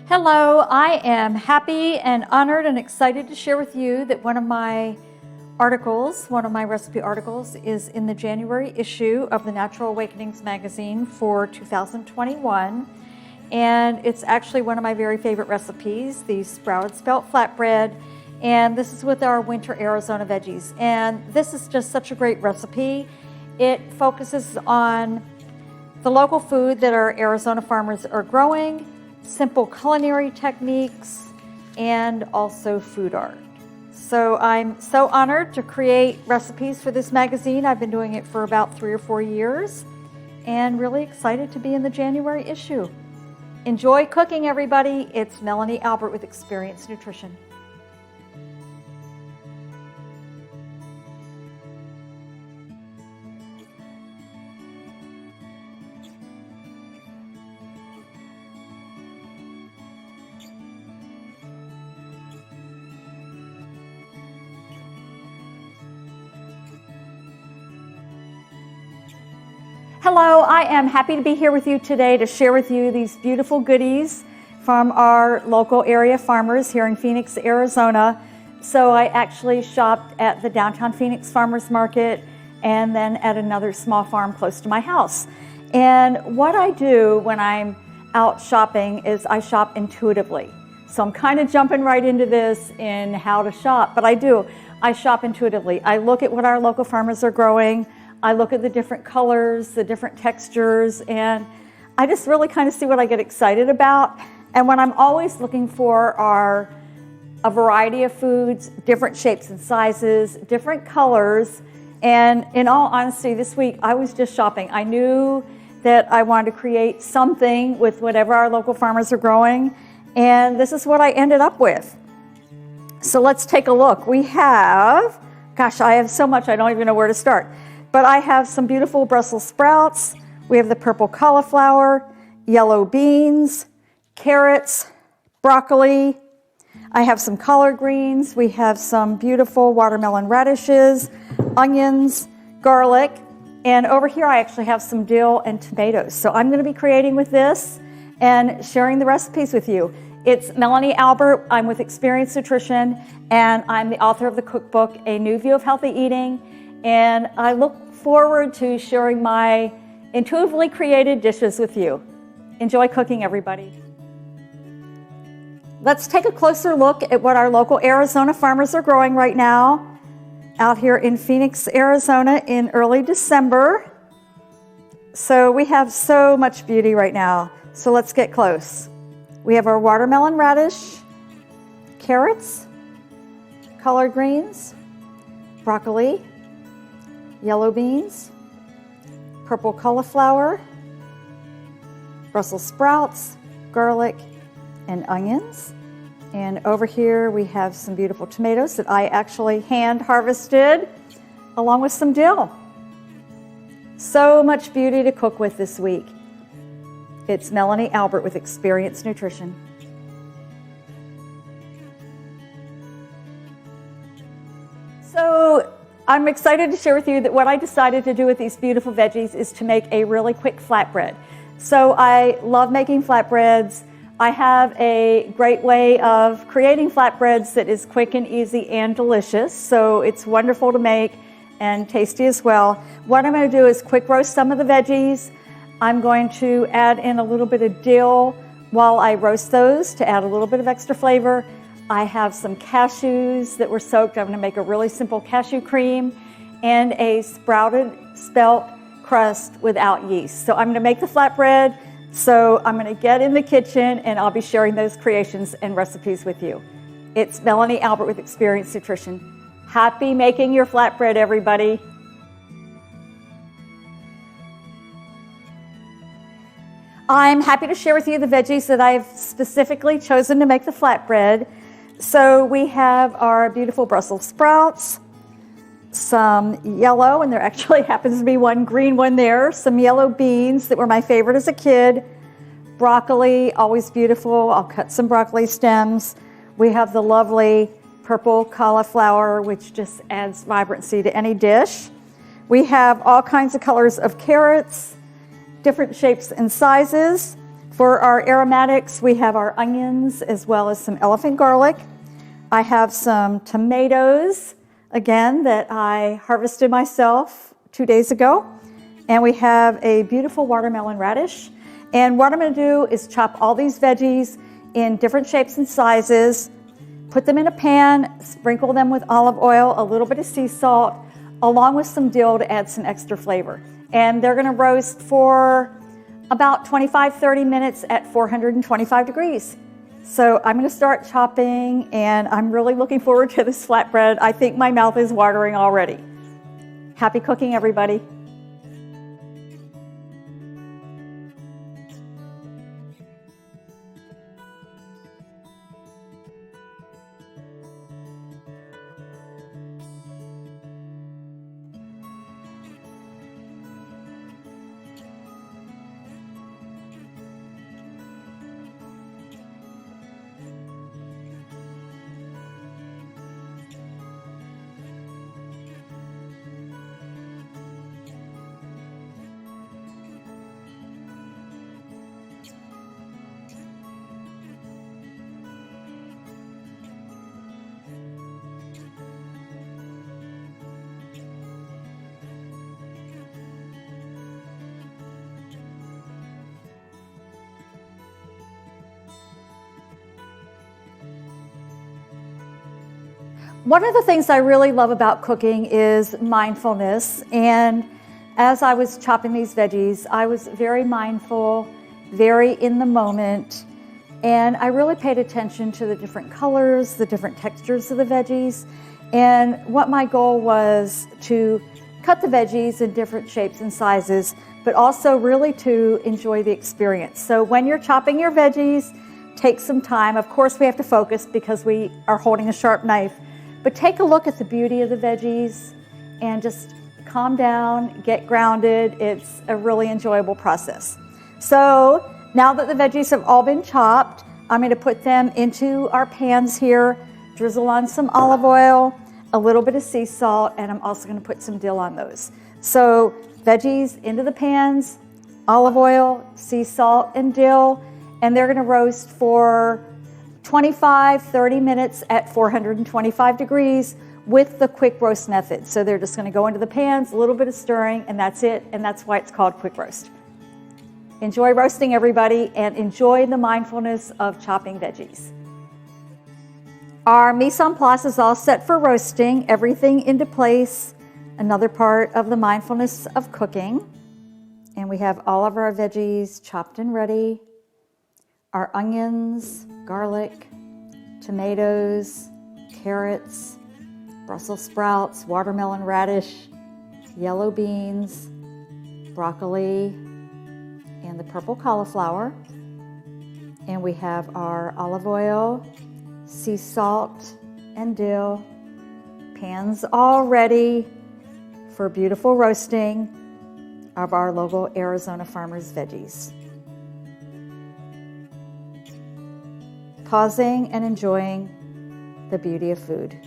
Hello, I am happy and honored and excited to share with you that one of my recipe articles is in the January issue of the Natural Awakenings magazine for 2021. And it's actually one of my very favorite recipes, the sprouted spelt flatbread. And this is with our winter Arizona veggies. And this is just such a great recipe. It focuses on the local food that our Arizona farmers are growing, simple culinary techniques, and also food art. So I'm so honored to create recipes for this magazine. I've been doing it for about 3 or 4 years and really excited to be in the January issue. Enjoy cooking, everybody. It's Melanie Albert with Experience Nutrition. Hello, I am happy to be here with you today to share with you these beautiful goodies from our local area farmers here in Phoenix, Arizona. So I actually shopped at the downtown Phoenix Farmers Market and then at another small farm close to my house. And what I do when I'm out shopping is I shop intuitively. So I'm kind of jumping right into this in how to shop, but I shop intuitively. I look at what our local farmers are growing. I look at the different colors, the different textures, and I just really kind of see what I get excited about. And what I'm always looking for are a variety of foods, different shapes and sizes, different colors. And in all honesty, this week I was just shopping. I knew that I wanted to create something with whatever our local farmers are growing, and this is what I ended up with. So let's take a look. We have, gosh, I have so much I don't even know where to start. But I have some beautiful Brussels sprouts. We have the purple cauliflower, yellow beans, carrots, broccoli. I have some collard greens. We have some beautiful watermelon radishes, onions, garlic. And over here I actually have some dill and tomatoes. So I'm going to be creating with this and sharing the recipes with you. It's Melanie Albert. I'm with Experience Nutrition, and I'm the author of the cookbook, A New View of Healthy Eating. And I look forward to sharing my intuitively created dishes with you. Enjoy cooking, everybody. Let's take a closer look at what our local Arizona farmers are growing right now out here in Phoenix, Arizona in early December. So we have so much beauty right now. So let's get close. We have our watermelon radish, carrots, collard greens, broccoli, yellow beans, purple cauliflower, Brussels sprouts, garlic, and onions. And over here we have some beautiful tomatoes that I actually hand harvested along with some dill. So much beauty to cook with this week. It's Melanie Albert with Experience Nutrition. So I'm excited to share with you that what I decided to do with these beautiful veggies is to make a really quick flatbread. So I love making flatbreads. I have a great way of creating flatbreads that is quick and easy and delicious. So it's wonderful to make and tasty as well. What I'm going to do is quick roast some of the veggies. I'm going to add in a little bit of dill while I roast those to add a little bit of extra flavor. I have some cashews that were soaked. I'm going to make a really simple cashew cream and a sprouted spelt crust without yeast. So I'm going to make the flatbread. So I'm going to get in the kitchen and I'll be sharing those creations and recipes with you. It's Melanie Albert with Experience Nutrition. Happy making your flatbread, everybody. I'm happy to share with you the veggies that I've specifically chosen to make the flatbread. So we have our beautiful Brussels sprouts, some yellow, and there actually happens to be one green one there, some yellow beans that were my favorite as a kid, broccoli, always beautiful. I'll cut some broccoli stems. We have the lovely purple cauliflower, which just adds vibrancy to any dish. We have all kinds of colors of carrots, different shapes and sizes. For our aromatics, we have our onions as well as some elephant garlic. I have some tomatoes, again, that I harvested myself 2 days ago. And we have a beautiful watermelon radish. And what I'm going to do is chop all these veggies in different shapes and sizes, put them in a pan, sprinkle them with olive oil, a little bit of sea salt, along with some dill to add some extra flavor. And they're going to roast for about 25-30 minutes at 425 degrees. So I'm going to start chopping, and I'm really looking forward to this flatbread. I think my mouth is watering already. Happy cooking, everybody. One of the things I really love about cooking is mindfulness, and as I was chopping these veggies, I was very mindful, very in the moment, and I really paid attention to the different colors, the different textures of the veggies, and what my goal was to cut the veggies in different shapes and sizes, but also really to enjoy the experience. So when you're chopping your veggies, take some time. Of course, we have to focus because we are holding a sharp knife. But take a look at the beauty of the veggies and just calm down, get grounded. It's a really enjoyable process. So now that the veggies have all been chopped, I'm going to put them into our pans here, drizzle on some olive oil, a little bit of sea salt, and I'm also going to put some dill on those. So veggies into the pans, olive oil, sea salt, and dill, and they're going to roast for 25-30 minutes at 425 degrees with the quick roast method. So they're just going to go into the pans, a little bit of stirring, and that's it. And that's why it's called quick roast. Enjoy roasting, everybody, and enjoy the mindfulness of chopping veggies. Our mise en place is all set for roasting, everything into place. Another part of the mindfulness of cooking. And we have all of our veggies chopped and ready. Our onions, garlic, tomatoes, carrots, Brussels sprouts, watermelon radish, yellow beans, broccoli, and the purple cauliflower. And we have our olive oil, sea salt, and dill. Pans all ready for beautiful roasting of our local Arizona farmers veggies. Pausing and enjoying the beauty of food.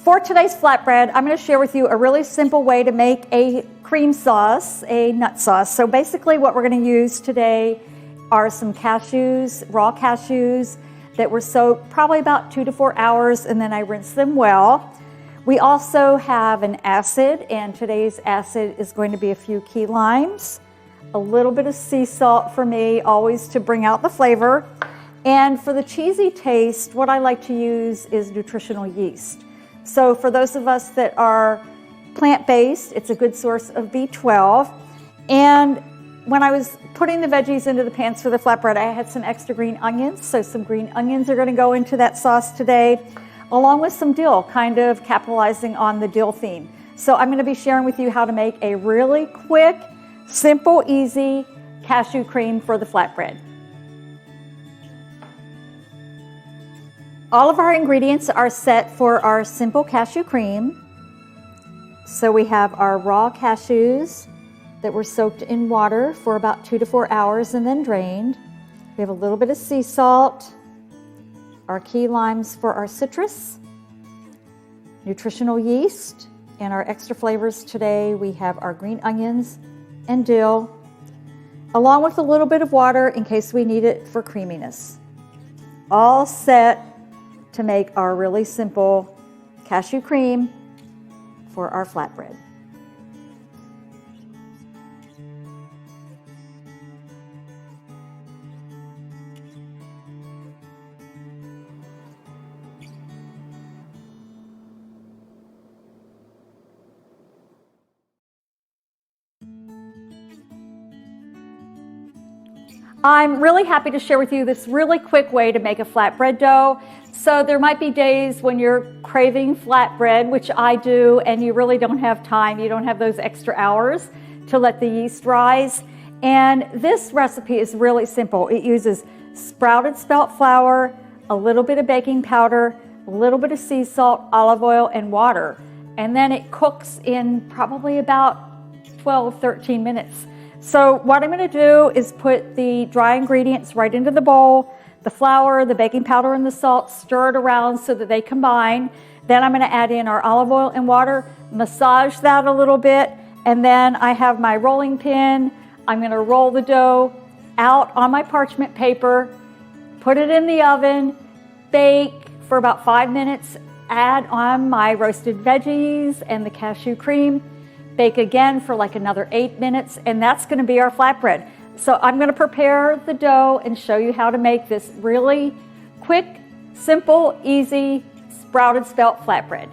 For today's flatbread, I'm going to share with you a really simple way to make a cream sauce, a nut sauce. So basically what we're going to use today are some cashews, raw cashews that were soaked probably about 2 to 4 hours, and then I rinsed them well. We also have an acid, and today's acid is going to be a few key limes, a little bit of sea salt for me, always to bring out the flavor, And for the cheesy taste, what I like to use is nutritional yeast. So for those of us that are plant-based, it's a good source of B12. And when I was putting the veggies into the pans for the flatbread, I had some extra green onions. So some green onions are going to go into that sauce today, along with some dill, kind of capitalizing on the dill theme. So I'm going to be sharing with you how to make a really quick, simple, easy cashew cream for the flatbread. All of our ingredients are set for our simple cashew cream. So we have our raw cashews that were soaked in water for about 2 to 4 hours and then drained. We have a little bit of sea salt, our key limes for our citrus, nutritional yeast, and our extra flavors today. We have our green onions and dill, along with a little bit of water in case we need it for creaminess. All set to make our really simple cashew cream for our flatbread. I'm really happy to share with you this really quick way to make a flatbread dough. So there might be days when you're craving flatbread, which I do, and you really don't have time. You don't have those extra hours to let the yeast rise. And this recipe is really simple. It uses sprouted spelt flour, a little bit of baking powder, a little bit of sea salt, olive oil, and water. And then it cooks in probably about 12, 13 minutes. So what I'm going to do is put the dry ingredients right into the bowl, the flour, the baking powder, and the salt, stir it around so that they combine. Then I'm going to add in our olive oil and water, massage that a little bit, and then I have my rolling pin. I'm going to roll the dough out on my parchment paper, put it in the oven, bake for about 5 minutes, add on my roasted veggies and the cashew cream, bake again for like another 8 minutes, and that's going to be our flatbread. So I'm going to prepare the dough and show you how to make this really quick, simple, easy sprouted spelt flatbread.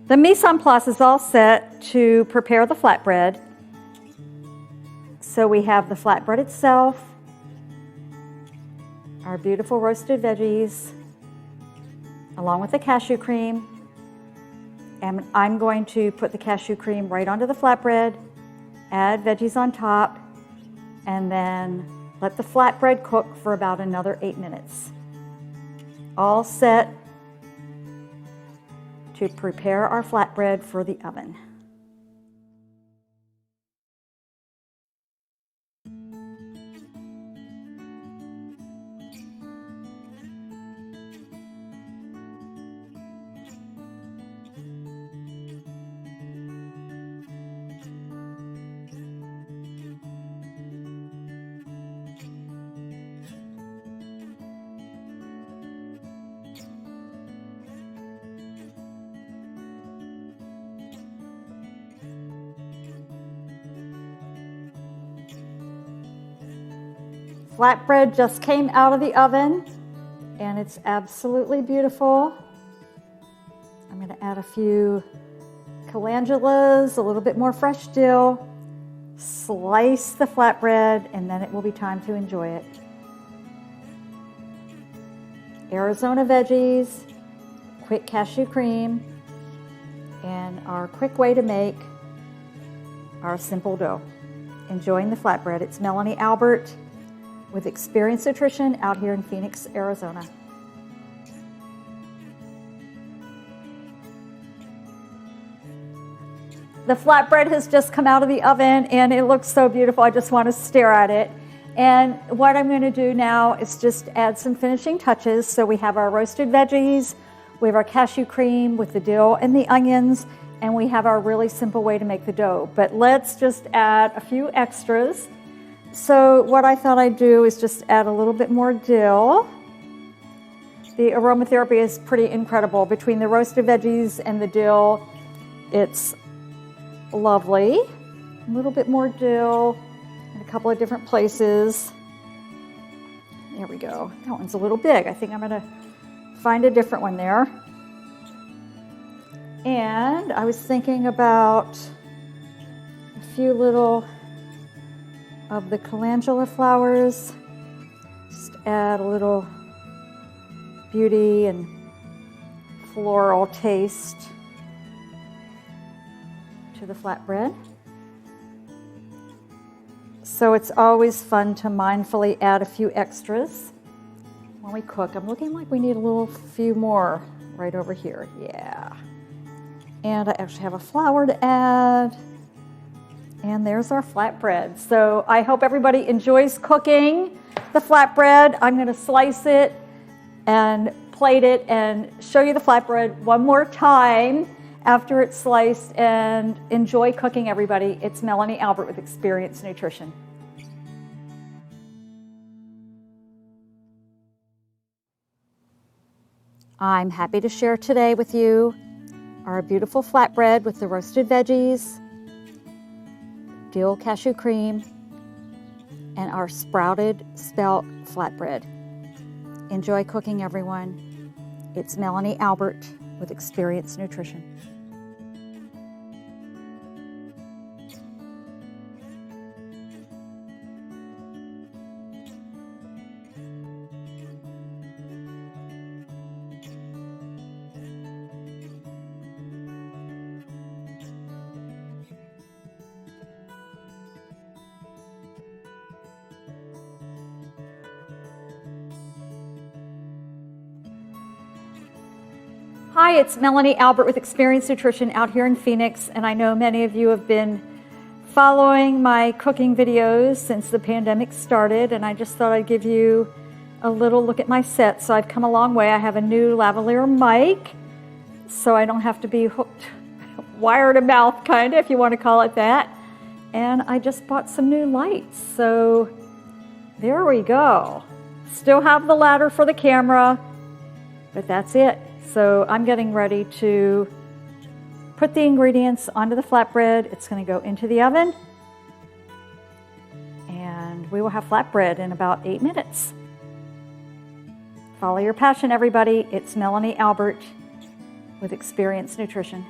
The mise en place is all set to prepare the flatbread. So we have the flatbread itself, our beautiful roasted veggies, along with the cashew cream. And I'm going to put the cashew cream right onto the flatbread, add veggies on top, and then let the flatbread cook for about another 8 minutes. All set to prepare our flatbread for the oven. Flatbread just came out of the oven and it's absolutely beautiful. I'm going to add a few calendulas, a little bit more fresh dill, slice the flatbread, and then it will be time to enjoy it. Arizona veggies, quick cashew cream, and our quick way to make our simple dough. Enjoying the flatbread. It's Melanie Albert with Experience Nutrition out here in Phoenix, Arizona. The flatbread has just come out of the oven and it looks so beautiful. I just want to stare at it. And what I'm going to do now is just add some finishing touches. So we have our roasted veggies, we have our cashew cream with the dill and the onions, and we have our really simple way to make the dough. But let's just add a few extras. So what I thought I'd do is just add a little bit more dill. The aromatherapy is pretty incredible. Between the roasted veggies and the dill, it's lovely. A little bit more dill in a couple of different places. There we go. That one's a little big. I think I'm going to find a different one there. And I was thinking about a few little of the calendula flowers. Just add a little beauty and floral taste to the flatbread. So it's always fun to mindfully add a few extras when we cook. I'm looking like we need a few more right over here. Yeah. And I actually have a flour to add. And there's our flatbread. So I hope everybody enjoys cooking the flatbread. I'm going to slice it and plate it and show you the flatbread one more time after it's sliced, and enjoy cooking, everybody. It's Melanie Albert with Experience Nutrition. I'm happy to share today with you our beautiful flatbread with the roasted veggies, dill cashew cream, and our sprouted spelt flatbread. Enjoy cooking, everyone. It's Melanie Albert with Experience Nutrition. Hi, it's Melanie Albert with Experience Nutrition out here in Phoenix, and I know many of you have been following my cooking videos since the pandemic started, and I just thought I'd give you a little look at my set. So I've come a long way. I have a new lavalier mic, so I don't have to be hooked wire to mouth, kind of, if you want to call it that. And I just bought some new lights, so there we go. Still have the ladder for the camera, but that's it. So I'm getting ready to put the ingredients onto the flatbread. It's going to go into the oven, and we will have flatbread in about 8 minutes. Follow your passion, everybody. It's Melanie Albert with Experience Nutrition.